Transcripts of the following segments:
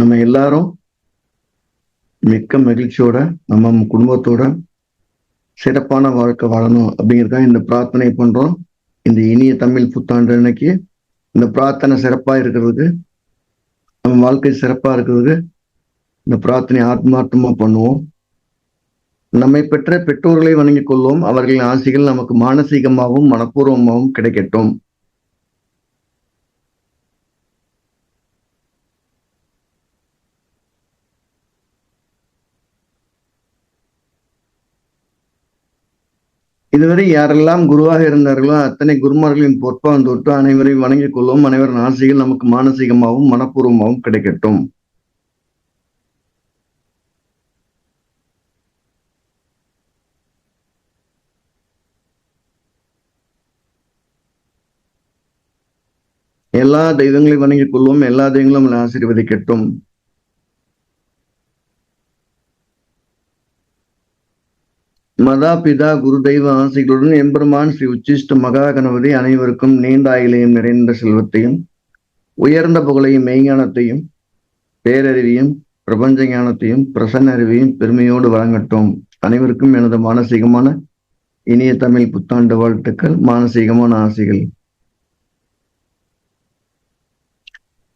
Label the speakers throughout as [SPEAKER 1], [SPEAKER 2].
[SPEAKER 1] நம்ம எல்லாரும் மிக்க மகிழ்ச்சியோட நம்ம குடும்பத்தோட சிறப்பான வாழ்க்கை வாழணும் அப்படிங்கிறதுக்காக இந்த பிரார்த்தனை பண்றோம். இந்த இனிய தமிழ் புத்தாண்டு அன்னைக்கு இந்த பிரார்த்தனை சிறப்பா இருக்கிறதுக்கு, நம்ம வாழ்க்கை சிறப்பா இருக்கிறதுக்கு இந்த பிரார்த்தனை ஆத்மார்த்தமா பண்ணுவோம். நம்மை பெற்ற பெற்றோர்களை வணங்கிக் கொள்வோம். அவர்களின் ஆசைகள் நமக்கு மானசீகமாகவும் மனப்பூர்வமாகவும் கிடைக்கட்டும். இதுவரை யாரெல்லாம் குருவாக இருந்தார்களோ அத்தனை குருமார்களின் பொற்பான் தொட்டு அனைவரையும் வணங்கிக் கொள்வோம். அனைவரின் ஆசைகள் நமக்கு மானசீகமாகவும் மனப்பூர்வமாகவும் கிடைக்கட்டும். எல்லா தெய்வங்களையும் வணங்கிக் கொள்வோம். எல்லா தெய்வங்களும் நம்மளை ஆசீர்வதிக்கட்டும். மதா பிதா குரு தெய்வ ஆசைகளுடன் எம்பெருமான் ஸ்ரீ உச்சிஷ்ட மகா கணபதி அனைவருக்கும் நீண்ட ஆயுளையும் நிறைந்த செல்வத்தையும் உயர்ந்த புகழையும் மெய்ஞானத்தையும் பேரறிவியும் பிரபஞ்ச ஞானத்தையும் பிரசன்ன அறிவையும் பெருமையோடு வழங்கட்டும். அனைவருக்கும் எனது மானசீகமான இனிய தமிழ் புத்தாண்டு வாழ்த்துக்கள், மானசீகமான ஆசைகள்.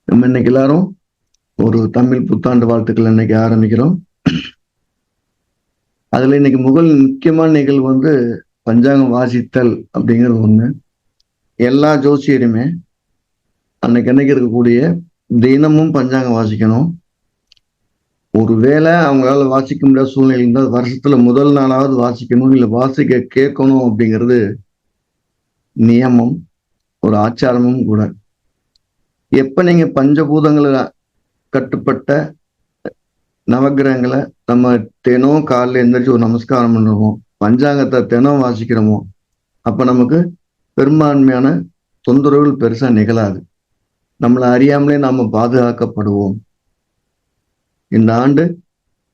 [SPEAKER 1] நம்ம இன்னைக்கு எல்லாரும் ஒரு தமிழ் புத்தாண்டு வாழ்த்துக்கள் இன்னைக்கு ஆரம்பிக்கிறோம். அதுல இன்னைக்கு முக்கியமான நிகழ்வு பஞ்சாங்கம் வாசித்தல் அப்படிங்கிறது ஒண்ணு. எல்லா ஜோசியருமே அன்னைக்கு இருக்கக்கூடிய தினமும் பஞ்சாங்கம் வாசிக்கணும். ஒருவேளை அவங்களால வாசிக்க முடியாத சூழ்நிலை இருந்தால் வருஷத்துல முதல் நாளாவது வாசிக்கணும், இல்லை வாசிக்க கேட்கணும் அப்படிங்கிறது நியமம், ஒரு ஆச்சாரமும் கூட. எப்ப நீங்க பஞ்சபூதங்களை கட்டுப்பட்ட நவகிரகங்களை நம்ம தினம் காலைல எந்திரிச்சு ஒரு நமஸ்காரம் பண்ணுறோமோ, பஞ்சாங்கத்தை தினம் வாசிக்கிறோமோ, அப்ப நமக்கு பெரும்பான்மையான தொந்தரவுகள் பெருசா நிகழாது. நம்மளை அறியாமலே நாம பாதுகாக்கப்படுவோம். இந்த ஆண்டு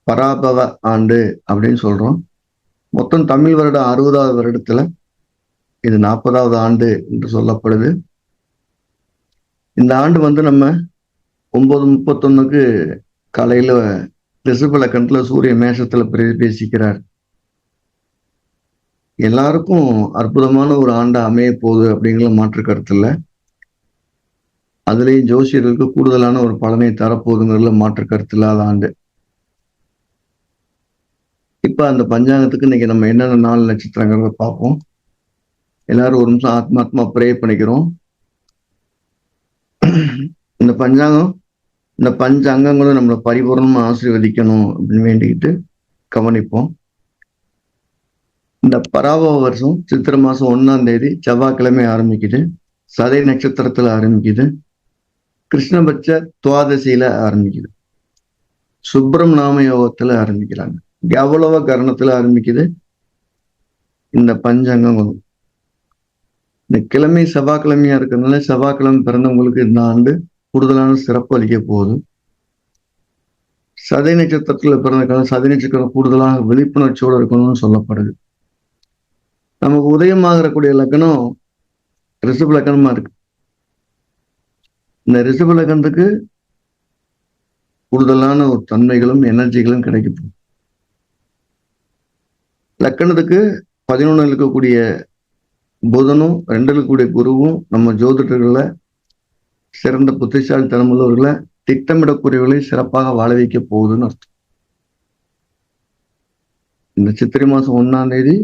[SPEAKER 1] பராபவ ஆண்டு அப்படின்னு சொல்றோம். மொத்தம் தமிழ் வருடம் 60வது வருடத்துல இது 40வது ஆண்டு என்று சொல்லப்படுது. இந்த ஆண்டு நம்ம 9:31 காலையில ரிஷபலக்கணத்துல சூரிய மேஷத்துல பேசிக்கிறார். எல்லாருக்கும் அற்புதமான ஒரு ஆண்டு அமைய போகுது அப்படிங்கிற மாற்று கருத்து இல்லை. அதுலேயும் ஜோசியர்களுக்கு கூடுதலான ஒரு பலனை தரப்போகுதுங்கிறதுல மாற்று கருத்து இல்லாத ஆண்டு. இப்ப அந்த பஞ்சாங்கத்துக்கு இன்னைக்கு நம்ம என்னென்ன நாள் நட்சத்திரங்கிறத பார்ப்போம். எல்லாரும் ஒரு நிமிஷம் ஆத்மாத்மா ப்ரே பண்ணிக்கிறோம். இந்த பஞ்சாங்கம், இந்த பஞ்ச அங்கங்களும் நம்மளை பரிபூர்ணமா ஆசீர்வதிக்கணும் அப்படின்னு வேண்டிக்கிட்டு கவனிப்போம். இந்த பராபவ வருஷம் சித்திரை மாசம் 1ஆம் தேதி செவ்வாய்க்கிழமை ஆரம்பிக்குது. சதய நட்சத்திரத்துல ஆரம்பிக்குது. கிருஷ்ணபட்ச துவாதசியில ஆரம்பிக்குது. சுப்ரம் நாம யோகத்துல ஆரம்பிக்கிறாங்க. கௌளவ கரணத்துல ஆரம்பிக்குது இந்த பஞ்சங்கங்களும். இந்த கிழமை செவ்வாய்க்கிழமையா இருக்கிறதுனால செவ்வாய்க்கிழமை பிறந்தவங்களுக்கு இந்த ஆண்டு கூடுதலான சிறப்பு அளிக்க போகுது. சதய நட்சத்திரத்துல பிறந்த காலம் சதய நட்சத்திரம் கூடுதலாக விழிப்புணர்ச்சியோடு இருக்கணும்னு சொல்லப்படுது. நமக்கு உதயமாகக்கூடிய லக்கணம் ரிஷப லக்கணமா இருக்கு. இந்த ரிஷப லக்கணத்துக்கு கூடுதலான ஒரு தன்மைகளும் எனர்ஜிகளும் கிடைக்கும். லக்கணத்துக்கு 11 இருக்கக்கூடிய புதனும் 2 இருக்கக்கூடிய குருவும் நம்ம ஜோதிடர்களை சிறந்த புத்திசாலித்தனம் உள்ளவர்களை திட்டமிடக்கூடியவர்களை சிறப்பாக வாழ வைக்க போகுதுன்னு அர்த்தம். இந்த சித்திரை மாசம் 1ஆம் தேதி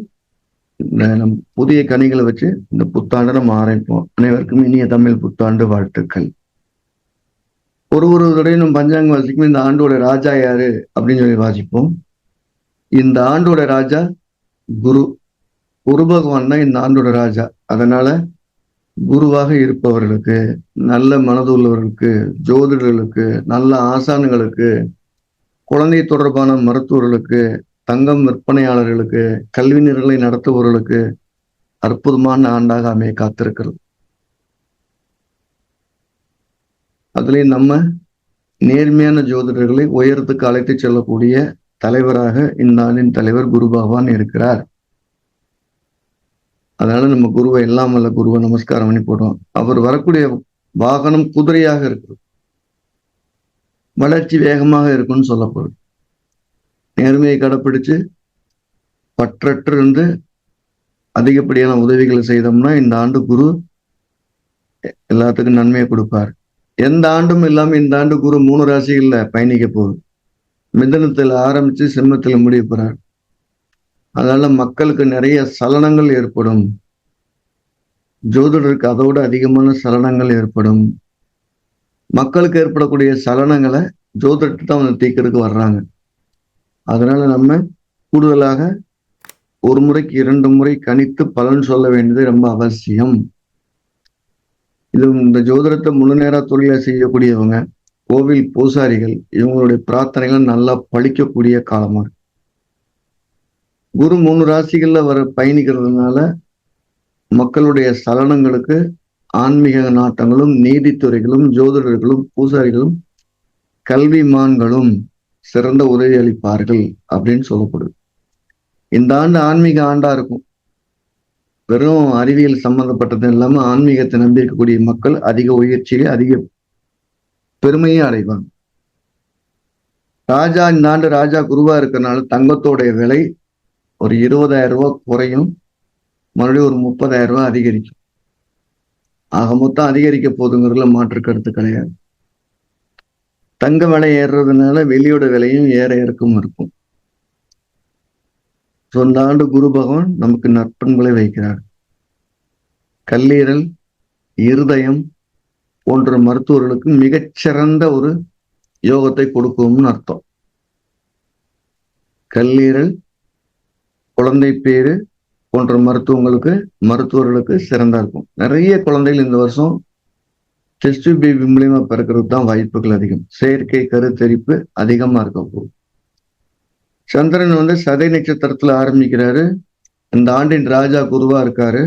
[SPEAKER 1] நம் புதிய கனிகளை வச்சு இந்த புத்தாண்டை நம்ம ஆரம்பிப்போம். அனைவருக்கும் இனிய தமிழ் புத்தாண்டு வாழ்த்துக்கள். ஒரு தடவை நம்ம பஞ்சாங்கம் வாசிக்கும். இந்த ஆண்டோட ராஜா யாரு அப்படின்னு சொல்லி வாசிப்போம். இந்த ஆண்டோட ராஜா குரு. குரு பகவான் தான் இந்த ஆண்டோட ராஜா. அதனால குருவாக இருப்பவர்களுக்கு, நல்ல மனது உள்ளவர்களுக்கு, ஜோதிடர்களுக்கு, நல்ல ஆசான்களுக்கு, குழந்தை தொடர்பான மருத்துவர்களுக்கு, தங்கம் விற்பனையாளர்களுக்கு, கல்வி நிறுவனங்களை நடத்துபவர்களுக்கு அற்புதமான ஆண்டாக அமைய காத்திருக்கிறது. அதுலேயும் நம்ம நேர்மையான ஜோதிடர்களை உயரத்துக்கு அழைத்து செல்லக்கூடிய தலைவராக இந்த ஆண்டின் தலைவர் குரு பகவான் இருக்கிறார். அதனால நம்ம குருவை எல்லாம் வல்ல குருவை நமஸ்காரம் பண்ணி போடுறோம். அவர் வரக்கூடிய வாகனம் குதிரையாக இருக்கு. வளர்ச்சி வேகமாக இருக்கும்னு சொல்லப்படும். நேர்மையை கடைப்பிடிச்சு பற்றற்று இருந்து அதிகப்படியான உதவிகளை செய்தோம்னா இந்த ஆண்டு குரு எல்லாத்துக்கும் நன்மையை கொடுப்பார். எந்த ஆண்டும் இல்லாம இந்த ஆண்டு குரு 3 ராசிகள்ல பயணிக்க போகுது. மிதனத்துல ஆரம்பிச்சு சிம்மத்துல முடிய போறார். அதனால மக்களுக்கு நிறைய சலனங்கள் ஏற்படும். ஜோதிடருக்கு அதோட அதிகமான சலனங்கள் ஏற்படும். மக்களுக்கு ஏற்படக்கூடிய சலனங்களை ஜோதிடத்தை தான் வந்து தீர்க்கறதுக்கு வர்றாங்க. அதனால நம்ம கூடுதலாக 1 முறைக்கு 2 முறை கணித்து பலன் சொல்ல வேண்டியது ரொம்ப அவசியம். இது இந்த ஜோதிடத்தை முழு நேர தொழிலை செய்யக்கூடியவங்க, கோவில் பூசாரிகள், இவங்களுடைய பிரார்த்தனைகள் நல்லா பழிக்கக்கூடிய காலமா இருக்கு. குரு 3 ராசிகள்ல பயணிக்கிறதுனால மக்களுடைய சலனங்களுக்கு ஆன்மீக நாட்டங்களும், நீதித்துறைகளும், ஜோதிடர்களும், பூசாரிகளும், கல்விமான்களும் சிறந்த உதவி அளிப்பார்கள் அப்படின்னு சொல்லப்படுது. இந்த ஆண்டு ஆன்மீக ஆண்டா இருக்கும். வெறும் அறிவியல் சம்பந்தப்பட்டது இல்லாம ஆன்மீகத்தை நம்பி இருக்கக்கூடிய மக்கள் அதிக உயர்ச்சியை, அதிக பெருமையை அடைவாங்க. ராஜா இந்த ஆண்டு ராஜா குருவா இருக்கிறனால தங்கத்தோடைய விலை ஒரு 20,000 ரூபாய் குறையும், மறுபடியும் ஒரு 30,000 ரூபாய் அதிகரிக்கும். ஆக மொத்தம் அதிகரிக்க போதுங்கிறதுல மாற்று கருத்து கிடையாது. தங்க விலை ஏறுறதுனால வெளியோட விலையும் ஏற இறக்கும் இருக்கும். இந்த ஆண்டு குரு பகவான் நமக்கு நற்பண்புகளை வைக்கிறார். கல்லீரல், இருதயம் போன்ற மருத்துவர்களுக்கு மிகச்சிறந்த ஒரு யோகத்தை கொடுக்கும்னு அர்த்தம். கல்லீரல், குழந்தை பேரு போன்ற மருத்துவர்களுக்கு சிறந்தா இருக்கும். நிறைய குழந்தைகள் இந்த வருஷம் டெஸ்ட் பேபி மூலியமா பிறக்கிறதுக்கு தான் வாய்ப்புகள் அதிகம். செயற்கை கருத்தரிப்பு அதிகமா இருக்க போகுது. சந்திரன் வந்து சதய நட்சத்திரத்துல ஆரம்பிக்கிறாரு. இந்த ஆண்டின் ராஜா குருவா இருக்காரு.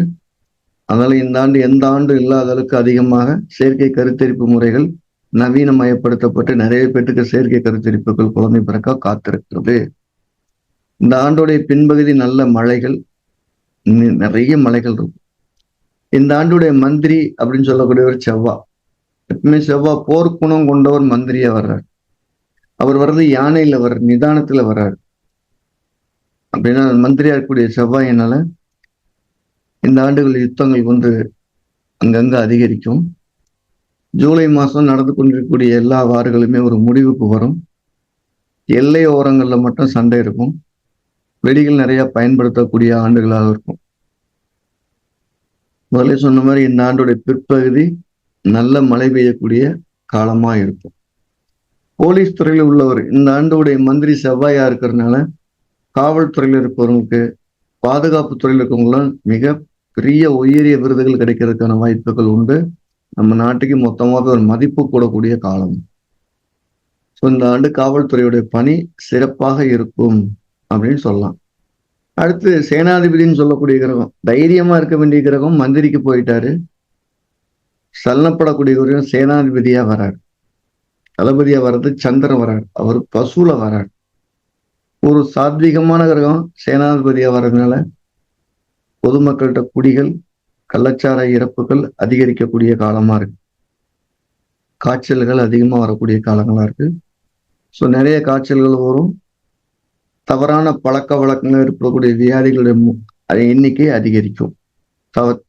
[SPEAKER 1] அதனால இந்த ஆண்டு எந்த ஆண்டு இல்லாத அளவுக்கு அதிகமாக செயற்கை கருத்தரிப்பு முறைகள் நவீனமயப்படுத்தப்பட்டு நிறைய பேருக்கு செயற்கை கருத்தரிப்புகள் குழந்தை பிறக்க காத்திருக்கிறது. இந்த ஆண்டுடைய பின்பகுதி நல்ல மழைகள், நிறைய மழைகள் இருக்கும். இந்த ஆண்டுடைய மந்திரி அப்படின்னு சொல்லக்கூடியவர் செவ்வா. எப்பவுமே செவ்வா போர்க்குணம் கொண்டவர் மந்திரியா வர்றார். அவர் வர்றது யானையில நிதானத்துல வர்றாரு. அப்படின்னா மந்திரியா இருக்கக்கூடிய செவ்வாயினால இந்த ஆண்டுகள் யுத்தங்கள் வந்து அங்கங்க அதிகரிக்கும். ஜூலை மாசம் நடந்து கொண்டிருக்கக்கூடிய எல்லா வார்களுமே ஒரு முடிவுக்கு வரும். எல்லை ஓரங்கள்ல மட்டும் சண்டை இருக்கும். வெடிகள் நிறைய பயன்படுத்தக்கூடிய ஆண்டுகளாக இருக்கும். முதல்ல சொன்ன மாதிரி இந்த ஆண்டுடைய பிற்பகுதி நல்ல மழை பெய்யக்கூடிய காலமா இருக்கும். போலீஸ் துறையில் உள்ளவர் இந்த ஆண்டுடைய மந்திரி செவ்வாயா இருக்கிறதுனால காவல்துறையில் இருப்பவர்களுக்கு, பாதுகாப்பு துறையில் இருக்கவங்களாம் மிக பெரிய உயரிய விருதுகள் கிடைக்கிறதுக்கான வாய்ப்புகள் உண்டு. நம்ம நாட்டுக்கு மொத்தமாக ஒரு மதிப்பு கூடக்கூடிய காலம். இந்த ஆண்டு காவல்துறையுடைய பணி சிறப்பாக இருக்கும் அப்படின்னு சொல்லலாம். அடுத்து சேனாதிபதினு சொல்லக்கூடிய கிரகம், தைரியமா இருக்க வேண்டிய கிரகம் மந்திரிக்கு போயிட்டாரு. சலனப்படக்கூடிய கிரகம் சேனாதிபதியா வராரு. தளபதியா வர்றது சந்திரன் வராரு. அவர் பசுல வராரு. ஒரு சாத்வீகமான கிரகம் சேனாதிபதியா வர்றதுனால பொதுமக்கள்கிட்ட குடிகள், கள்ளச்சார இறப்புகள் அதிகரிக்கக்கூடிய காலமா இருக்கு. காய்ச்சல்கள் அதிகமா வரக்கூடிய காலங்களா இருக்கு. நிறைய காய்ச்சல்கள் வரும். தவறான பழக்க வழக்கங்கள் ஏற்படக்கூடிய வியாதிகளுடைய எண்ணிக்கை அதிகரிக்கும்.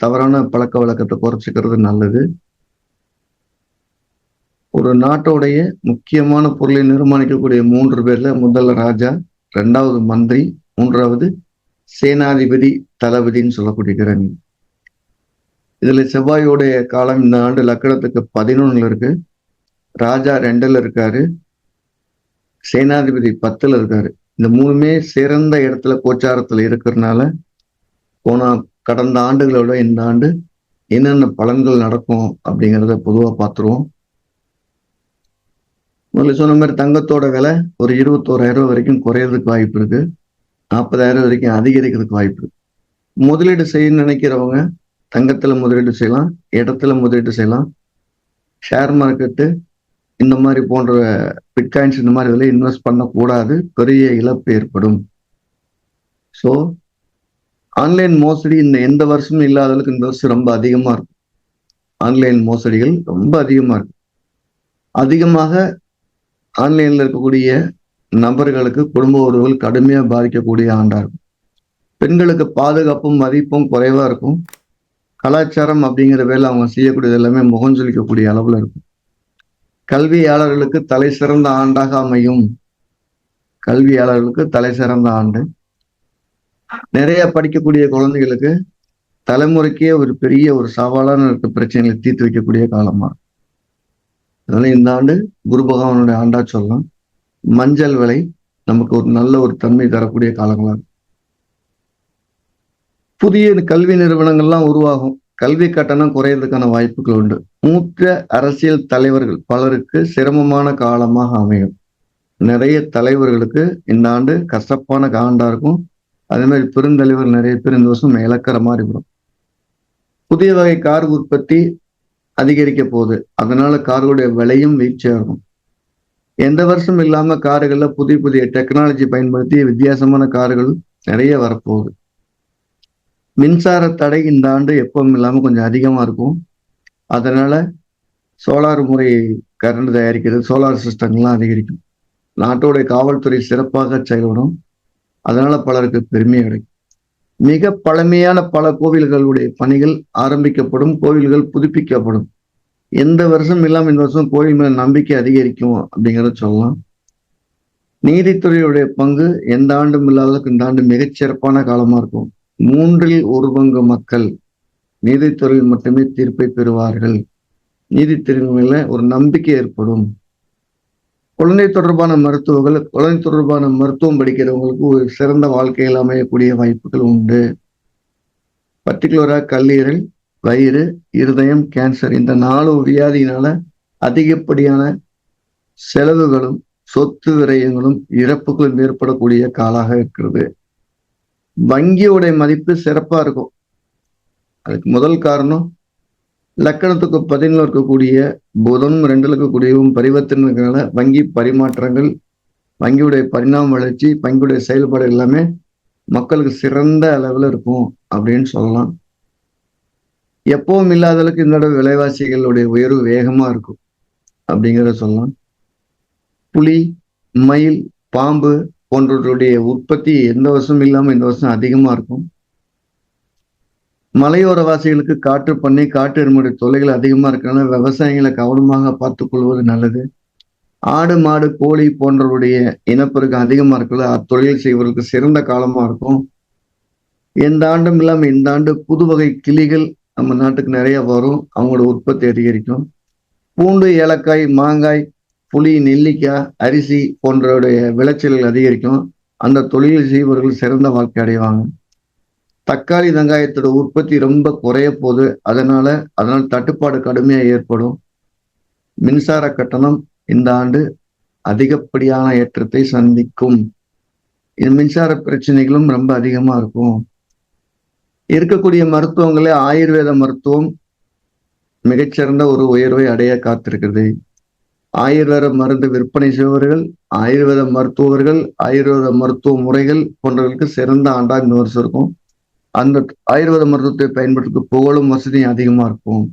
[SPEAKER 1] தவறான பழக்க வழக்கத்தை குறைச்சிக்கிறது நல்லது. ஒரு நாட்டோடைய முக்கியமான பொருளை நிர்மாணிக்கக்கூடிய 3 பேர்ல முதல் ராஜா, 2வது மந்திரி, 3வது சேனாதிபதி, தளபதினு சொல்லக்கூடிய கிரகம். இதுல செவ்வாயோடைய காலம் இந்த ஆண்டு லக்கணத்துக்கு 11ல இருக்கு. ராஜா 2ல இருக்காரு. சேனாதிபதி 10ல இருக்காரு. இந்த 3மே சிறந்த இடத்துல கோச்சாரத்துல இருக்கிறதுனால கடந்த ஆண்டுகளோட இந்த ஆண்டு என்னென்ன பலன்கள் நடக்கும் அப்படிங்கிறத பொதுவா பார்த்துருவோம். முதல்ல சொன்ன மாதிரி தங்கத்தோட விலை ஒரு 21,000 வரைக்கும் குறையறதுக்கு வாய்ப்பு இருக்கு. 40,000 வரைக்கும் அதிகரிக்கிறதுக்கு வாய்ப்பு இருக்கு. முதலீடு செய்ய நினைக்கிறவங்க தங்கத்துல முதலீடு செய்யலாம், இடத்துல முதலீடு செய்யலாம். ஷேர் மார்க்கெட்டு இந்த மாதிரி போன்ற பிட்காயின்ஸ் இந்த மாதிரி இதில் இன்வெஸ்ட் பண்ணக்கூடாது, பெரிய இழப்பு ஏற்படும். ஸோ ஆன்லைன் மோசடி எந்த வருஷமும் இல்லாத அளவுக்கு இந்த வருஷம் ரொம்ப அதிகமா இருக்கும். ஆன்லைன் மோசடிகள் ரொம்ப அதிகமா இருக்கு. அதிகமாக ஆன்லைன்ல இருக்கக்கூடிய நபர்களுக்கு குடும்ப உறவுகள் கடுமையா பாதிக்கக்கூடிய ஆண்டா இருக்கும். பெண்களுக்கு பாதுகாப்பும் மதிப்பும் குறைவா இருக்கும். கலாச்சாரம் அப்படிங்கிற வேலை அவங்க செய்யக்கூடியது எல்லாமே முகஞ்சொலிக்கக்கூடிய அளவுல இருக்கும். கல்வியாளர்களுக்கு தலை சிறந்த ஆண்டாக அமையும். கல்வியாளர்களுக்கு தலை சிறந்த ஆண்டு. நிறைய படிக்கக்கூடிய குழந்தைகளுக்கு தலைமுறைக்கே ஒரு பெரிய ஒரு சவாலான இருக்க பிரச்சனைகளை தீர்த்து வைக்கக்கூடிய காலமா. அதனால இந்த ஆண்டு குரு பகவானுடைய ஆண்டா சொல்லலாம். மஞ்சள் விலை நமக்கு ஒரு நல்ல ஒரு தன்மை தரக்கூடிய காலங்களா. புதிய கல்வி நிறுவனங்கள்லாம் உருவாகும். கல்வி கட்டணம் குறையறதுக்கான வாய்ப்புகள் உண்டு. மூத்த அரசியல் தலைவர்கள் பலருக்கு சிரமமான காலமாக அமையும். நிறைய தலைவர்களுக்கு இந்த ஆண்டு கசப்பான ஆண்டா இருக்கும். அதே மாதிரி பெருந்தலைவர் நிறைய பேர் இந்த வருஷம் இழக்கிற மாதிரி வரும். புதிய வகை கார் உற்பத்தி அதிகரிக்க போகுது. அதனால கார்களுடைய விலையும் வீழ்ச்சியாகும். எந்த வருஷம் இல்லாம கார்கள்ல புதிய புதிய டெக்னாலஜி பயன்படுத்தி வித்தியாசமான கார்கள் நிறைய வரப்போகுது. மின்சார தடை இந்த ஆண்டு எப்பவும் இல்லாம கொஞ்சம் அதிகமா இருக்கும். அதனால சோலார் முறை கரண்ட் தயாரிக்கிறது, சோலார் சிஸ்டம்லாம் அதிகரிக்கும். நாட்டோடைய காவல்துறை சிறப்பாக செயல்படும். அதனால பலருக்கு பெருமை கிடைக்கும். மிக பழமையான பல கோவில்களுடைய பணிகள் ஆரம்பிக்கப்படும். கோவில்கள் புதுப்பிக்கப்படும். எந்த வருஷம் இல்லாம இந்த வருஷம் கோவில் மேல நம்பிக்கை அதிகரிக்கும் அப்படிங்கிறத சொல்லலாம். நீதித்துறையுடைய பங்கு எந்த ஆண்டும் இல்லாததுக்கு இந்த ஆண்டு மிகச்சிறப்பான காலமா இருக்கும். 1/3 மக்கள் நீதித்துறையில் மட்டுமே தீர்ப்பை பெறுவார்கள். நீதித்துறை மேல ஒரு நம்பிக்கை ஏற்படும். குழந்தை தொடர்பான மருத்துவம் படிக்கிறவங்களுக்கு ஒரு சிறந்த வாழ்க்கையில் அமையக்கூடிய வாய்ப்புகள் உண்டு. பர்டிகுலரா கல்லீரல், வயிறு, இருதயம், கேன்சர் இந்த 4 வியாதியினால அதிகப்படியான செலவுகளும் சொத்து விரயங்களும் இறப்புகளும் ஏற்படக்கூடிய காலாக இருக்கிறது. வங்கியோடைய மதிப்பு சிறப்பா இருக்கும். அதுக்கு முதல் காரணம் லக்கணத்துக்கு 11 இருக்கக்கூடிய புதனும் 2 இருக்கக்கூடியவும் பரிவர்த்தனைனால வங்கி பரிமாற்றங்கள், வங்கியுடைய பரிணாம வளர்ச்சி, வங்கியுடைய செயல்பாடு எல்லாமே மக்களுக்கு சிறந்த அளவில் இருக்கும் அப்படின்னு சொல்லலாம். எப்பவும் இல்லாத அளவுக்கு இந்த தடவை விலைவாசிகளுடைய உயர்வு வேகமா இருக்கும் அப்படிங்கிறத சொல்லலாம். புலி, மயில், பாம்பு போன்றவர்களுடைய உற்பத்தி எந்த வருஷம் இல்லாம இந்த வருஷம் அதிகமா இருக்கும். மலையோர வாசிகளுக்கு காட்டு பண்ணை, காட்டு எருமையுடைய தொல்லைகள் அதிகமா இருக்கிறனால விவசாயிகளை கவனமாக பார்த்துக் கொள்வது நல்லது. ஆடு, மாடு, கோழி போன்றவருடைய இனப்பெருக்கம் அதிகமா இருக்குல்ல, அத்தொழில் செய்வதற்கு சிறந்த காலமா இருக்கும். எந்த ஆண்டும் இல்லாம இந்த ஆண்டு புது வகை கிளிகள் நம்ம நாட்டுக்கு நிறைய வரும். அவங்களோட உற்பத்தி அதிகரிக்கும். பூண்டு, ஏலக்காய், மாங்காய், புளி, நெல்லிக்காய், அரிசி போன்றவுடைய விளைச்சல்கள் அதிகரிக்கும். அந்த தொழில் செய்பவர்கள் சிறந்த வாழ்க்கை அடைவாங்க. தக்காளி, வெங்காயத்தோட உற்பத்தி ரொம்ப குறைய போகுது. அதனால தட்டுப்பாடு கடுமையா ஏற்படும். மின்சார கட்டணம் இந்த ஆண்டு அதிகப்படியான ஏற்றத்தை சந்திக்கும். மின்சார பிரச்சனைகளும் ரொம்ப அதிகமா இருக்கும். இருக்கக்கூடிய மருத்துவங்களே ஆயுர்வேத மருத்துவம் மிகச்சிறந்த ஒரு உயர்வை அடைய காத்திருக்கிறது. ஆயுர்வேத மருந்து விற்பனை செய்பவர்கள், ஆயுர்வேத மருத்துவர்கள், ஆயுர்வேத மருத்துவ முறைகள் போன்றவர்களுக்கு சிறந்த ஆண்டா இந்த வருஷம் இருக்கும். அந்த ஆயுர்வேத மருத்துவத்தை பயன்படுத்த புகழும் வசதியும் அதிகமா இருக்கும்.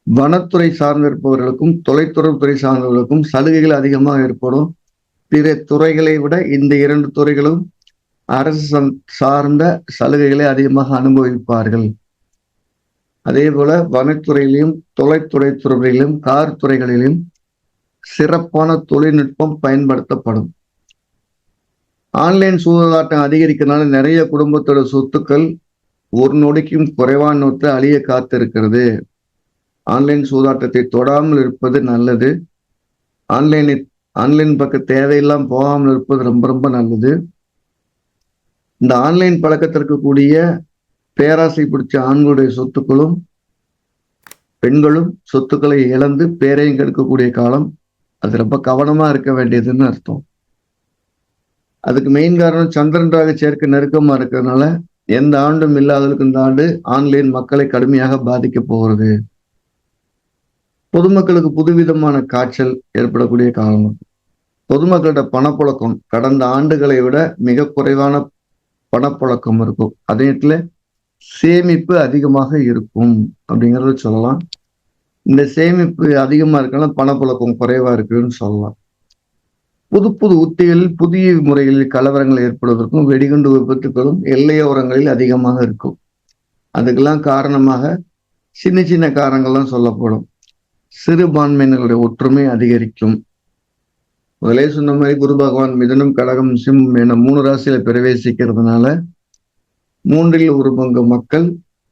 [SPEAKER 1] வனத்துறை சார்ந்திருப்பவர்களுக்கும் தொலைத்தொடர்புத்துறை சார்ந்தவர்களுக்கும் சலுகைகள் அதிகமாக ஏற்படும். பிற துறைகளை விட இந்த 2 துறைகளும் அரசு சார்ந்த சலுகைகளை அதிகமாக அனுபவிப்பார்கள். அதே போல வனத்துறையிலும் தொலைத்துறையிலும் கார் துறைகளிலும் சிறப்பான தொழில்நுட்பம் பயன்படுத்தப்படும். ஆன்லைன் சூதாட்டம் அதிகரிக்கிறதுனால நிறைய குடும்பத்தோட சொத்துக்கள் ஒரு நொடிக்கும் குறைவான நோட்டு அழிய காத்திருக்கிறது. ஆன்லைன் சூதாட்டத்தை தொடாமல் இருப்பது நல்லது. ஆன்லைன் பக்கம் தேவையெல்லாம் போகாமல் இருப்பது ரொம்ப ரொம்ப நல்லது. இந்த ஆன்லைன் பழக்கத்திற்கு கூடிய பேராசை பிடிச்ச ஆண்களுடைய சொத்துக்களும் பெண்களும் சொத்துக்களை இழந்து பேரையும் கெடுக்கக்கூடிய காலம். அது ரொம்ப கவனமா இருக்க வேண்டியதுன்னு அர்த்தம். அதுக்கு மெயின் காரணம் சந்திரன் ராகு சேர்க்கை நெருக்கமா இருக்கிறதுனால எந்த ஆண்டும் இல்லாதவர்களுக்கு இந்த ஆண்டு ஆன்லைன் மக்களை கடுமையாக பாதிக்க போகிறது. பொதுமக்களுக்கு புதுவிதமான காய்ச்சல் ஏற்படக்கூடிய காலம். பொதுமக்களோட பணப்புழக்கம் கடந்த ஆண்டுகளை விட மிக குறைவான பணப்புழக்கம் இருக்கும். அதே நேரத்துல சேமிப்பு அதிகமாக இருக்கும் அப்படிங்கறத சொல்லலாம். இந்த சேமிப்பு அதிகமா இருக்கனால பணப்புழக்கம் குறைவா இருக்குன்னு சொல்லலாம். புது புது உத்திகளில் புதிய முறைகளில் கலவரங்கள் ஏற்படுவதற்கும் வெடிகுண்டு விபத்துக்களும் எல்லையோரங்களில் அதிகமாக இருக்கும். அதுக்கெல்லாம் காரணமாக சின்ன சின்ன காரணங்கள்லாம் சொல்லப்படும். சிறுபான்மையினருடைய ஒற்றுமை அதிகரிக்கும். முதலே சொன்ன மாதிரி குரு பகவான் மிதுனம், கடகம், சிம்மம் என 3 ராசியில பிரவேசிக்கிறதுனால 3ல் 1 பங்கு மக்கள்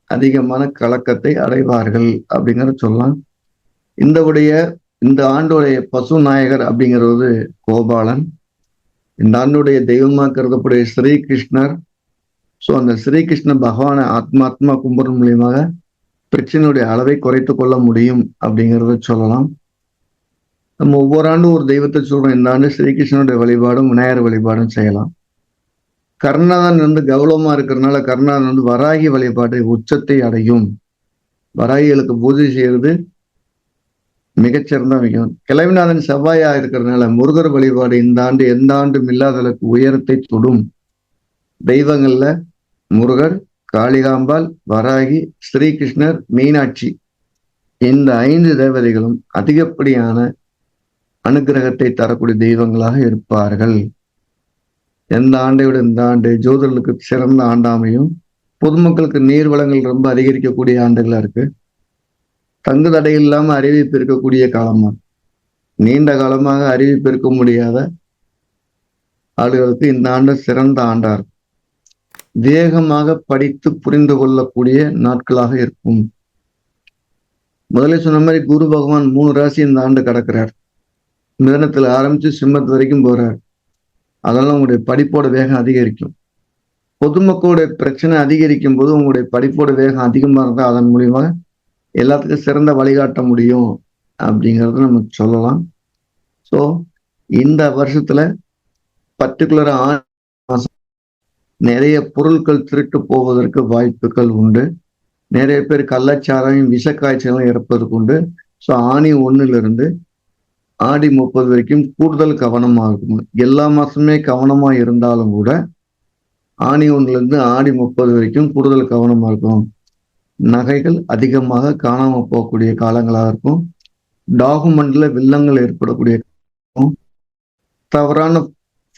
[SPEAKER 1] அதிகமான கலக்கத்தை அடைவார்கள் அப்படிங்கிற சொல்லலாம். இந்த ஆண்டுடைய பசு நாயகர் அப்படிங்கிறது கோபாலன். இந்த ஆண்டுடைய தெய்வமா கருதக்கூடிய ஸ்ரீகிருஷ்ணர். ஸோ அந்த ஸ்ரீகிருஷ்ண பகவானை ஆத்மா கும்பிடும் மூலியமாக பிரச்சனையுடைய அளவை குறைத்து கொள்ள முடியும் அப்படிங்கிறத சொல்லலாம். நம்ம ஒவ்வொரு ஆண்டும் ஒரு தெய்வத்தை சொல்றோம். இந்த ஆண்டு ஸ்ரீகிருஷ்ணனுடைய வழிபாடும் விநாயகர் வழிபாடும் செய்யலாம். கருணாதன் கௌரவமா இருக்கிறதுனால கருணாதன் வராகி வழிபாடு உச்சத்தை அடையும். வராகிகளுக்கு பூஜை செய்யறது மிகச்சிறந்த மிகவும். கிழவிநாதன் செவ்வாயா இருக்கிறதுனால முருகர் வழிபாடு இந்த ஆண்டு எந்த ஆண்டும் இல்லாத அளவுக்கு உயரத்தை தொடும். தெய்வங்கள்ல முருகர், காளிகாம்பாள், வராகி, ஸ்ரீகிருஷ்ணர், மீனாட்சி இந்த 5 தேவதைகளும் அதிகப்படியான அனுகிரகத்தை தரக்கூடிய தெய்வங்களாக இருப்பார்கள். எந்த ஆண்டை விட இந்த ஆண்டு ஜோதிடர்களுக்கு சிறந்த ஆண்டாமையும், பொதுமக்களுக்கு நீர் வளங்கள் ரொம்ப அதிகரிக்கக்கூடிய ஆண்டுகளா இருக்கு. தங்கு தடை இல்லாம அறிவிப்பு இருக்கக்கூடிய காலமா, நீண்ட காலமாக அறிவிப்பு இருக்க முடியாத ஆளுகளுக்கு இந்த ஆண்டு சிறந்த ஆண்டா இருக்கும். வேகமாக படித்து புரிந்து கொள்ளக்கூடிய நாட்களாக இருக்கும். முதல்ல சொன்ன மாதிரி குரு பகவான் 3 ராசி இந்த ஆண்டு கடக்கிறார். மிதனத்துல ஆரம்பிச்சு சிம்மத்து வரைக்கும் போறார். அதெல்லாம் உங்களுடைய படிப்போட வேகம் அதிகரிக்கும். பொதுமக்களுடைய பிரச்சனை அதிகரிக்கும் போது உங்களுடைய படிப்போட வேகம் அதிகமா இருந்தா அதன் மூலியமாக எல்லாத்துக்கும் சிறந்த வழிகாட்ட முடியும் அப்படிங்கிறத நம்ம சொல்லலாம். ஸோ இந்த வருஷத்துல பர்டிகுலரா நிறைய பொருட்கள் திருட்டு போவதற்கு வாய்ப்புகள் உண்டு. நிறைய பேர் கள்ளச்சாராயம், விஷக்காய்ச்சலும் இறப்பதற்கு உண்டு. ஸோ ஆணி 1லிருந்து ஆடி 30 வரைக்கும் கூடுதல் கவனமா இருக்கும். எல்லா மாசமே கவனமா இருந்தாலும் கூட ஆணி 1லிருந்து ஆடி 30 வரைக்கும் கூடுதல் கவனமா இருக்கும். நகைகள் அதிகமாக காணாம போகக்கூடிய காலங்களாக இருக்கும். டாக்குமெண்ட்ல வில்லங்கள் ஏற்படக்கூடிய, தவறான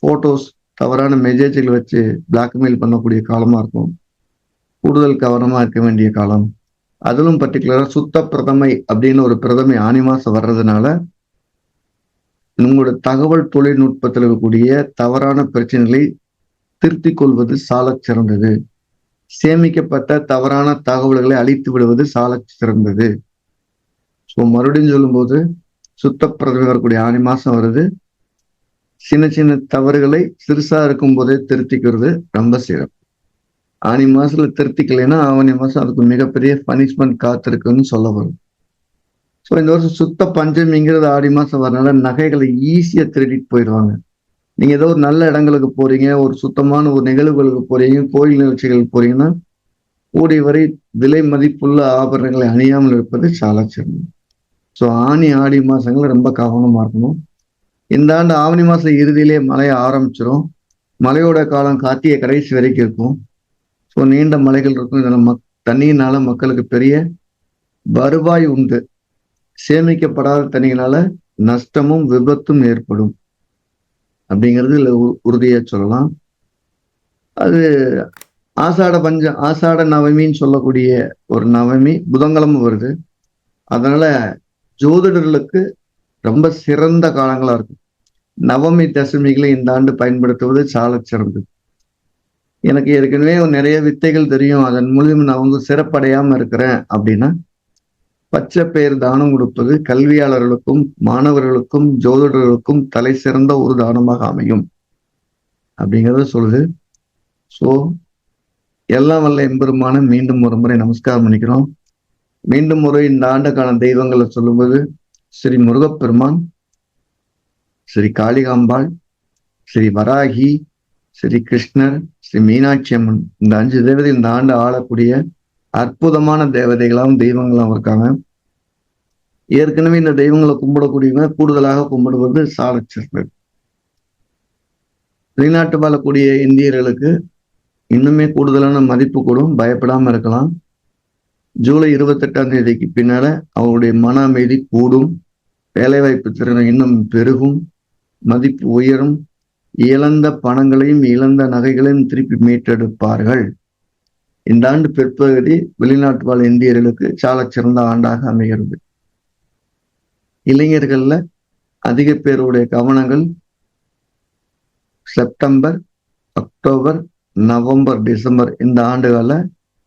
[SPEAKER 1] போட்டோஸ், தவறான மெசேஜ்கள் வச்சு பிளாக்மெயில் பண்ணக்கூடிய காலமா இருக்கும். கூடுதல் கவனமா இருக்க வேண்டிய காலம். அதிலும் பர்டிகுலரா சுத்த பிரதமை அப்படின்னு ஒரு பிரதமை ஆனி மாசம் வர்றதுனால உங்களோட தகவல் தொழில்நுட்பத்தில் இருக்கக்கூடிய தவறான பிரச்சனைகளை திருத்திக் கொள்வது சாலச் சிறந்தது. சேமிக்கப்பட்ட தவறான தகவல்களை அழித்து விடுவது சாலச் சிறந்தது. ஸோ மறுபடியும் சொல்லும்போது சுத்த பிரதமை வரக்கூடிய ஆனி மாசம் வருது. சின்ன சின்ன தவறுகளை சிறுசா இருக்கும் போதே திருத்திக்கிறது ரொம்ப சிறப்பு. ஆனி மாசத்துல திருத்திக்கலைன்னா ஆவணி மாசம் அதுக்கு மிகப்பெரிய பனிஷ்மெண்ட் காத்திருக்குன்னு சொல்ல வரும். ஸோ இந்த வருஷம் சுத்த பஞ்சமிங்கிறது ஆடி மாசம் வரனால நகைகளை ஈஸியா திருடிட்டு போயிடுவாங்க. நீங்க ஏதோ ஒரு நல்ல இடங்களுக்கு போறீங்க, ஒரு சுத்தமான ஒரு நிகழ்வுகளுக்கு போறீங்க, கோயில் நிகழ்ச்சிகளுக்கு போறீங்கன்னா கூடிய வரை விலை மதிப்புள்ள ஆபரணங்களை அணியாமல் இருப்பது சால சிறந்தது. ஸோ ஆனி ஆடி மாசங்கள் ரொம்ப கவனமா இருக்கணும். இந்த ஆண்டு ஆவணி மாசம் இறுதியிலே மழைய ஆரம்பிச்சிடும். மழையோட காலம் கார்த்திகை கடைசி வரைக்கும் இருக்கும். ஸோ நீண்ட மலைகள் இருக்கும். இதில் தண்ணியினால மக்களுக்கு பெரிய வருவாய் உண்டு. சேமிக்கப்படாத தண்ணியினால நஷ்டமும் விபத்தும் ஏற்படும் அப்படிங்கிறது இல்லை உறுதியா சொல்லலாம். அது ஆசாட நவமின்னு சொல்லக்கூடிய ஒரு நவமி புதன்கிழமை வருது. அதனால ஜோதிடர்களுக்கு ரொம்ப சிறந்த காலங்களா இருக்கும். நவமி தசமிகளை இந்த ஆண்டு பயன்படுத்துவது சால சிறந்தது. எனக்கு ஏற்கனவே நிறைய வித்தைகள் தெரியும், அதன் மூலியம் நான் சிறப்படையாம இருக்கிறேன் அப்படின்னா பச்சை பெயர் தானம் கொடுப்பது கல்வியாளர்களுக்கும் மாணவர்களுக்கும் ஜோதிடர்களுக்கும் தலை சிறந்த ஒரு தானமாக அமையும் அப்படிங்கிறத சொல்லுது. ஸோ எல்லாம் வல்ல எம்பெருமான மீண்டும் ஒரு முறை நமஸ்காரம் பண்ணிக்கிறோம். மீண்டும் ஒரு இந்த ஆண்டுக்கான தெய்வங்களை சொல்லும்போது ஸ்ரீ முருகப்பெருமான், ஸ்ரீ காளிகாம்பாள், ஸ்ரீ வராகி, ஸ்ரீ கிருஷ்ணர், ஸ்ரீ மீனாட்சி அம்மன், இந்த 5 தேவதை இந்த ஆண்டு ஆளக்கூடிய அற்புதமான தேவதைகளாகவும் தெய்வங்களாகவும் இருக்காங்க. ஏற்கனவே இந்த தெய்வங்களை கும்பிடக்கூடியவங்க கூடுதலாக கும்பிடுவது சாலச் சிறந்தது. வெளிநாட்டு வாழக்கூடிய இந்தியர்களுக்கு இன்னுமே கூடுதலான மதிப்பு கூடும். பயப்படாம இருக்கலாம். ஜூலை 28ஆம் தேதிக்கு பின்னால அவருடைய மன அமைதி கூடும். வேலைவாய்ப்பு திறனை இன்னும் பெருகும். மதிப்பு உயரும், இழந்த பணங்களையும் இழந்த நகைகளையும் திருப்பி மீட்டெடுப்பார்கள். இந்த ஆண்டு பிற்பகுதி வெளிநாட்டு வாழ் இந்தியர்களுக்கு சாலச் சிறந்த ஆண்டாக அமைகிறது. இளைஞர்கள்ல அதிக பேருடைய கவனங்கள் செப்டம்பர், அக்டோபர், நவம்பர், டிசம்பர் இந்த ஆண்டுகள்ல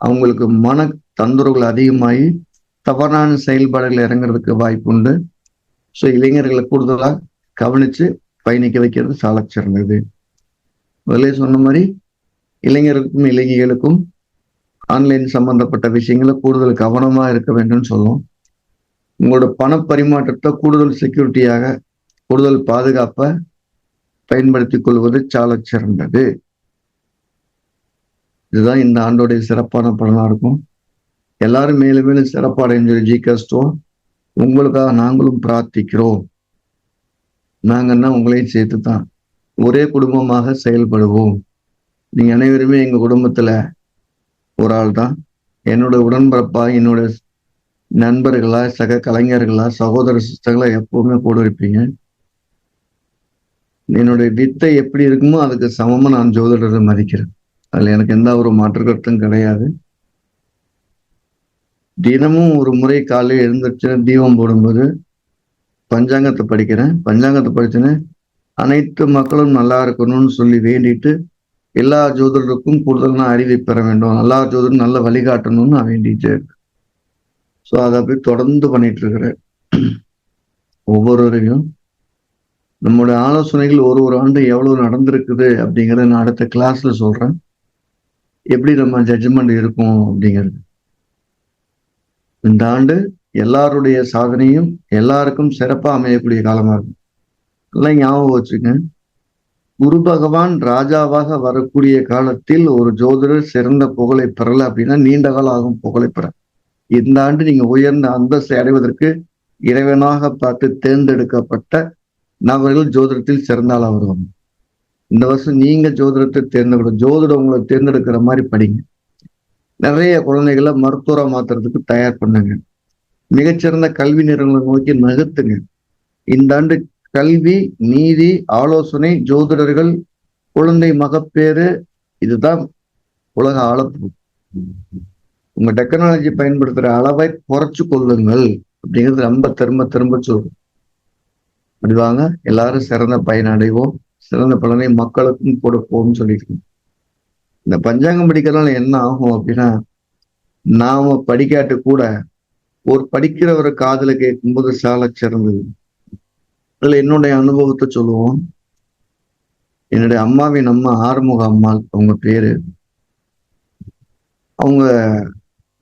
[SPEAKER 1] அவங்களுக்கு மன தொந்தரவுகள் அதிகமாகி தவறான செயல்பாடுகள் இறங்குறதுக்கு வாய்ப்பு உண்டு. ஸோ இளைஞர்களை கூடுதலாக கவனிச்சு பயணிக்க வைக்கிறது சாலச் சிறந்தது. முதலே சொன்ன மாதிரி இளைஞருக்கும் இளைஞர்களுக்கும் ஆன்லைன் சம்பந்தப்பட்ட விஷயங்களை கூடுதல் கவனமா இருக்க வேண்டும் சொல்லும். உங்களோட பண பரிமாற்றத்தை கூடுதல் செக்யூரிட்டியாக, கூடுதல் பாதுகாப்பை பயன்படுத்திக் கொள்வது சாலச் சிறந்தது. இதுதான் இந்த ஆண்டோடைய சிறப்பான பலனா இருக்கும். எல்லாரும் மேலும் மேலும் சிறப்படைஞ்சு ஜிகஸ்டோம். உங்களுக்காக நாங்களும் பிரார்த்திக்கிறோம். நாங்கன்னா உங்களையும் சேர்த்து தான் ஒரே குடும்பமாக செயல்படுவோம். நீங்க அனைவருமே எங்க குடும்பத்துல ஒரு ஆள் தான். என்னோட உடன்பிறப்பா, என்னோட நண்பர்களா, சக கலைஞர்களா, சகோதர சிஸ்டர்களா எப்பவுமே கூட இருப்பீங்க. என்னுடைய வித்தை எப்படி இருக்குமோ அதுக்கு சமமா நான் ஜோதிடரை மதிக்கிறேன். அதுல எனக்கு எந்த ஒரு மாற்று கருத்தும் கிடையாது. தினமும் ஒரு முறை காலையில் எழுந்திருச்சு தீபம் போடும்போது பஞ்சாங்கத்தை படிக்கிறேன். பஞ்சாங்கத்தை படிச்சுன்னு அனைத்து மக்களும் நல்லா இருக்கணும்னு சொல்லி வேண்டிட்டு எல்லா ஜோதிடருக்கும் கூடுதலான அறிவை பெற வேண்டும், எல்லா ஜோதிடரும் நல்ல வழிகாட்டணும்னு நான் வேண்டிட்டு இருக்கேன். ஸோ அதை அப்படி தொடர்ந்து பண்ணிட்டு இருக்கிறேன். ஒவ்வொருவரையும் நம்மளுடைய ஆலோசனைகள் ஒரு ஆண்டு எவ்வளவு நடந்திருக்குது அப்படிங்கிறத நான் அடுத்த கிளாஸ்ல சொல்றேன். எப்படி நம்ம ஜட்ஜ்மெண்ட் இருக்கும் அப்படிங்கிறது. இந்த ஆண்டு எல்லாருடைய சாதனையும் எல்லாருக்கும் சிறப்பா அமையக்கூடிய காலமா இருக்கும். எல்லாம் ஞாபகம் வச்சுங்க. குரு பகவான் ராஜாவாக வரக்கூடிய காலத்தில் ஒரு ஜோதிடர் சிறந்த புகழை பெறல அப்படின்னா நீண்ட காலம் ஆகும் புகழை பெற. இந்த ஆண்டு நீங்க உயர்ந்த அந்தஸ்தை அடைவதற்கு இறைவனாக பார்த்து தேர்ந்தெடுக்கப்பட்ட நபர்கள் ஜோதிடத்தில் சிறந்த ஆளா வருவாங்க. இந்த வருஷம் நீங்க ஜோதிடத்தை தேர்ந்தெடுக்கணும். ஜோதிடம் உங்களை தேர்ந்தெடுக்கிற மாதிரி படிங்க. நிறைய குழந்தைகளை மருத்துவரை மாத்துறதுக்கு தயார் பண்ணுங்க. மிகச்சிறந்த கல்வி நிறுவனங்களை நோக்கி நகர்த்துங்க. இந்த ஆண்டு கல்வி, நீதி, ஆலோசனை, ஜோதிடர்கள், குழந்தை மகப்பேறு இதுதான் உலக அளப்பு. உங்க டெக்னாலஜி பயன்படுத்துற அளவை குறைச்சு கொள்ளுங்கள் அப்படிங்கிறது ரொம்ப திரும்ப சொல்றோம். அப்படி வாங்க, எல்லாரும் சிறந்த பயனடைவோம், சிறந்த பலனை மக்களுக்கும் கொடுப்போம்னு சொல்லியிருக்கோம். இந்த பஞ்சாங்கம் படிக்கிறதுனால என்ன ஆகும் அப்படின்னா, நாம படிக்காட்டு கூட ஒரு படிக்கிறவரை காதுல கேட்கும்போது சால சிறந்தது. அதுல என்னுடைய அனுபவத்தை சொல்லுவோம். என்னுடைய அம்மாவின் அம்மா ஆறுமுக அம்மாள் அவங்க பேரு. அவங்க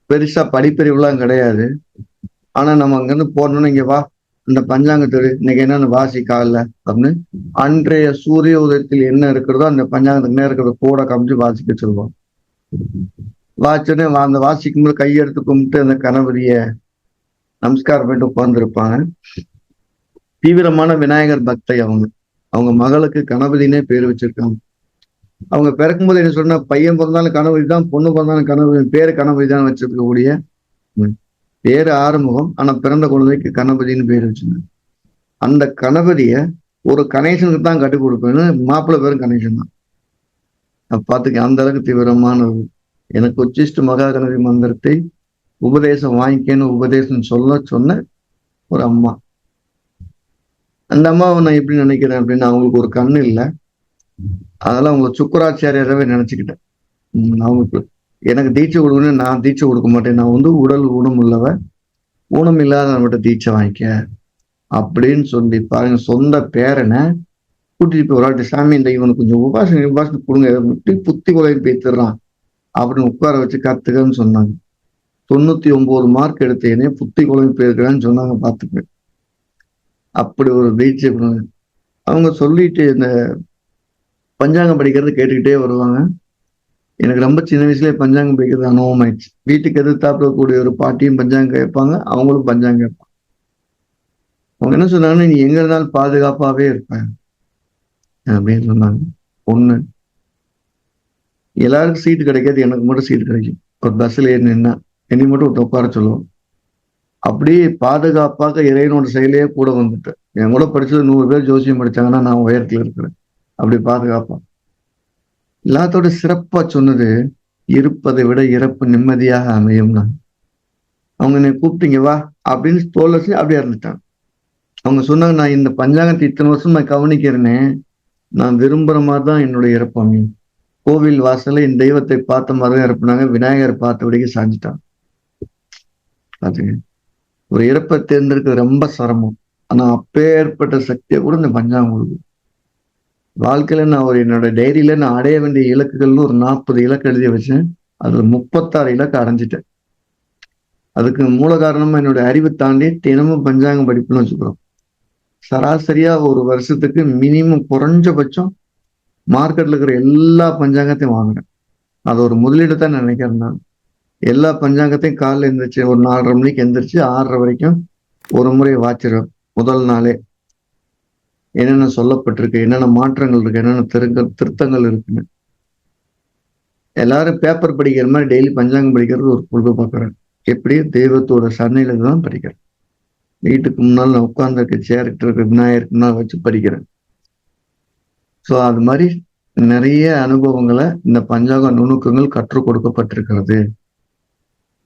[SPEAKER 1] பெருசா படிப்பறிவுலாம் கிடையாது. ஆனா நம்ம அங்கிருந்து போனோம்னு இங்க வா இந்த பஞ்சாங்கத்தோடு இன்னைக்கு என்னன்னு வாசி காலில் அப்படின்னு அன்றைய சூரிய உதயத்தில் என்ன இருக்கிறதோ அந்த பஞ்சாங்கத்துக்கு நேரம் இருக்கிறத கூட காமிச்சு வாசிக்க சொல்லுவோம். வாசிச்சுன்னு அந்த வாசிக்கும் போது கையெடுத்து கும்பிட்டு அந்த கணபதிய நமஸ்காரம் பண்ணிட்டு உட்கார்ந்துருப்பாங்க. தீவிரமான விநாயகர் பக்தை அவங்க. அவங்க மகளுக்கு கணபதினே பேர் வச்சிருக்காங்க. அவங்க பிறக்கும்போது என்ன சொன்னா, பையன் பிறந்தாலும் கணபதி தான், பொண்ணு பிறந்தாலும் கணபதி, பேரு கணபதி தான் வச்சிருக்கக்கூடிய பேரு ஆறுமுகம். ஆனா பிறந்த குழந்தைக்கு கணபதினு பேர் வச்சிருந்தாங்க. அந்த கணபதிய ஒரு கணேசனுக்கு தான் கட்டி கொடுப்பேன்னு மாப்பிள்ளை பேரும் கணேசன் தான். பார்த்துக்க அந்த அளவுக்கு தீவிரமானது. எனக்கு உச்சிஷ்ட மகா கணபதி மந்திரத்தை உபதேசம் வாங்கிக்கன்னு உபதேசம் சொன்ன ஒரு அம்மா. அந்த அம்மாவை நான் எப்படி நினைக்கிறேன் அப்படின்னா, அவங்களுக்கு ஒரு கண்ணு இல்லை. அதெல்லாம் அவங்களை சுக்கராச்சாரியாரவே நினைச்சுக்கிட்டேன். அவங்களுக்கு எனக்கு தீட்சை கொடுக்கணும்னு நான் தீட்சை கொடுக்க மாட்டேன். நான் உடல் ஊனம் உள்ளவ, ஊனம் இல்லாதவன்கிட்ட தீட்சை வாங்கிக்க அப்படின்னு சொல்லி பாருங்க. சொந்த பேரனை கூட்டிட்டு போய் ஒரு வாட்டி, சாமி இந்த இவனுக்கு கொஞ்சம் உபாசனை கொடுங்க, புத்தி கொலை பேத்துறான் அப்படின்னு உட்கார வச்சு கத்துக்கன்னு சொன்னாங்க. 99 மார்க் எடுத்தேனே புத்தி கொலை போயிருக்கிறான்னு சொன்னாங்க. பார்த்துக்க, அப்படி ஒரு தீட்சை கொடுங்க. அவங்க சொல்லிட்டு இந்த பஞ்சாங்கம் படிக்கிறது கேட்டுக்கிட்டே வருவாங்க. எனக்கு ரொம்ப சின்ன வயசுலேயே பஞ்சாங்கம் படிக்கிறது அனுபவம் ஆயிடுச்சு. வீட்டுக்கு எதிர்த்தாப்புல கூடிய ஒரு பாட்டியும் பஞ்சாங்கம் கேட்பாங்க, அவங்களும் பஞ்சாங்கம் கேட்பாங்க. அவங்க என்ன சொன்னாங்கன்னா, நீ எங்க இருந்தாலும் பாதுகாப்பாவே இருப்பேன் அப்படின்னு சொன்னாங்க. ஒண்ணு, எல்லாருக்கும் சீட்டு கிடைக்காது, எனக்கு மட்டும் சீட்டு கிடைக்கும். ஒரு பஸ்ல ஏறி நின்னா என்னை மட்டும் உட்கார சொல்லுவோம். அப்படியே பாதுகாப்பாக இறைவனோட செயலையே கூட வந்துட்டு என் கூட படிச்சது 100 பேர் ஜோசியம் படிச்சாங்கன்னா நான் உயரத்துல இருக்கிறேன். அப்படி பாதுகாப்பான். எல்லாத்தோட சிறப்பா சொன்னது, இருப்பதை விட இறப்பு நிம்மதியாக அமையும்னா. அவங்க என்னை கூப்பிட்டீங்க வா அப்படின்னு தோல்ல வச்சு அப்படியே இறந்துட்டாங்க. அவங்க சொன்னாங்க, நான் இந்த பஞ்சாங்கத்தை இத்தனை வருஷம் நான் கவனிக்கிறேனே, நான் விரும்புற மாதிரிதான் என்னுடைய இறப்பு அமையும். கோவில் வாசல்ல என் தெய்வத்தை பார்த்த மாதிரிதான் இறப்புனாங்க. விநாயகர் பார்த்தபடிக்கு சாஞ்சிட்டாங்க. பாத்துங்க, ஒரு இறப்பை தேர்ந்தெடுக்கிறது ரொம்ப சிரமம். ஆனா அப்பேற்பட்ட சக்தியை கூட இந்த பஞ்சாங்கம் கொடுக்கும். வாழ்க்கையில நான் என்னோட டைரியில நான் அடைய வேண்டிய இலக்குகள்னு ஒரு 40 இலக்கு எழுதி வச்சேன். அதுல 36 இலக்கு அடைஞ்சிட்டேன். அதுக்கு மூல காரணமா என்னுடைய அறிவை தாண்டி தினமும் பஞ்சாங்கம் படிப்புன்னு வச்சுக்கிறோம். சராசரியா ஒரு வருஷத்துக்கு மினிமம் குறைஞ்சபட்சம் மார்க்கெட்ல இருக்கிற எல்லா பஞ்சாங்கத்தையும் வாங்குறேன். அது ஒரு முதலீடு தான் நினைக்கிறேன். நான் எல்லா பஞ்சாங்கத்தையும் காலைல எந்திரிச்சு ஒரு 4:30 மணிக்கு எந்திரிச்சு 6:30 வரைக்கும் ஒரு முறை வாச்சிருவேன். முதல் நாளே என்னென்ன சொல்லப்பட்டிருக்கு, என்னென்ன மாற்றங்கள் இருக்கு, என்னென்ன திருத்தங்கள் இருக்குன்னு. எல்லாரும் பேப்பர் படிக்கிற மாதிரி டெய்லி பஞ்சாங்கம் படிக்கிறது ஒரு பொழுது பார்க்குறேன். எப்படி தெய்வத்தோட சன்னில தான் படிக்கிறேன். வீட்டுக்கு முன்னால் நான் உட்கார்ந்துருக்க சேர்க்கிட்டு இருக்க விநாயகருக்கு முன்னால் வச்சு படிக்கிறேன். ஸோ அது மாதிரி நிறைய அனுபவங்களை இந்த பஞ்சாங்க நுணுக்கங்கள் கற்றுக் கொடுக்கப்பட்டிருக்கிறது.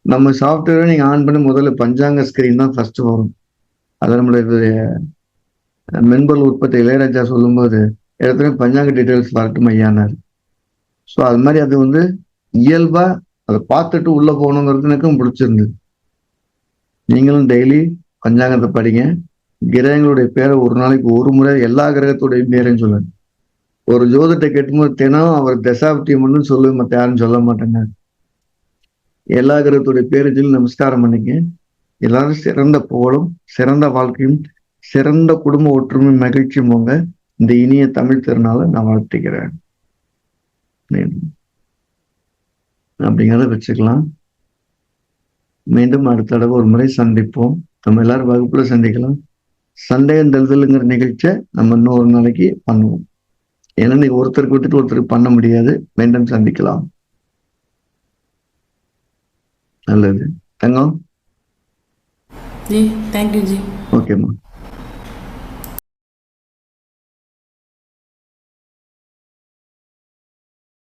[SPEAKER 1] நம்ம சாஃப்ட்வேரை நீங்க ஆன் பண்ணி முதல்ல பஞ்சாங்க ஸ்கிரீன் தான் ஃபர்ஸ்ட் வரும். அது நம்மளுடைய மென்பொருள் உற்பத்தி இளையராஜா சொல்லும்போது இடத்துல பஞ்சாங்க டீட்டெயில்ஸ் வரட்டும் ஐயானாரு. ஸோ அது மாதிரி அது இயல்பா அதை பார்த்துட்டு உள்ள போகணுங்கிறது எனக்கும் பிடிச்சிருந்தது. நீங்களும் டெய்லி பஞ்சாங்கத்தை படிங்க. கிரகங்களுடைய பேரை ஒரு நாளைக்கு ஒரு முறை எல்லா கிரகத்துடைய பேரையும் சொல்லுங்க. ஒரு ஜோதிட்ட கேட்டும்போது தினம் அவர் தசாப்தியம் மட்டும் சொல்லு, மற்ற யாரும் சொல்ல மாட்டேங்க. எல்லா கிரகத்துடைய பேரை சொல்லி நமஸ்காரம் பண்ணிக்க. எல்லாரும் சிறந்த புகழும் சிறந்த வாழ்க்கையும் சிறந்த குடும்ப ஒற்றுமை மகிழ்ச்சியும் போங்க. இந்த இனிய தமிழ் திருநாளை நான் வாழ்த்துக்கிறேன். அப்படிங்கிறத வச்சுக்கலாம். மீண்டும் அடுத்த தடவை ஒரு முறை சந்திப்போம். நம்ம எல்லாரும் வகுப்புல சந்திக்கலாம். சந்தேகம் தெளிதலுங்கிற நிகழ்ச்சியை நம்ம இன்னொரு நாளைக்கு பண்ணுவோம். ஏன்னா நீங்க ஒருத்தருக்கு விட்டுட்டு ஒருத்தருக்கு பண்ண முடியாது. மீண்டும் சந்திக்கலாம். நல்லது தங்கம்.
[SPEAKER 2] जी थैंक यू जी.
[SPEAKER 1] ஓகேம்மா.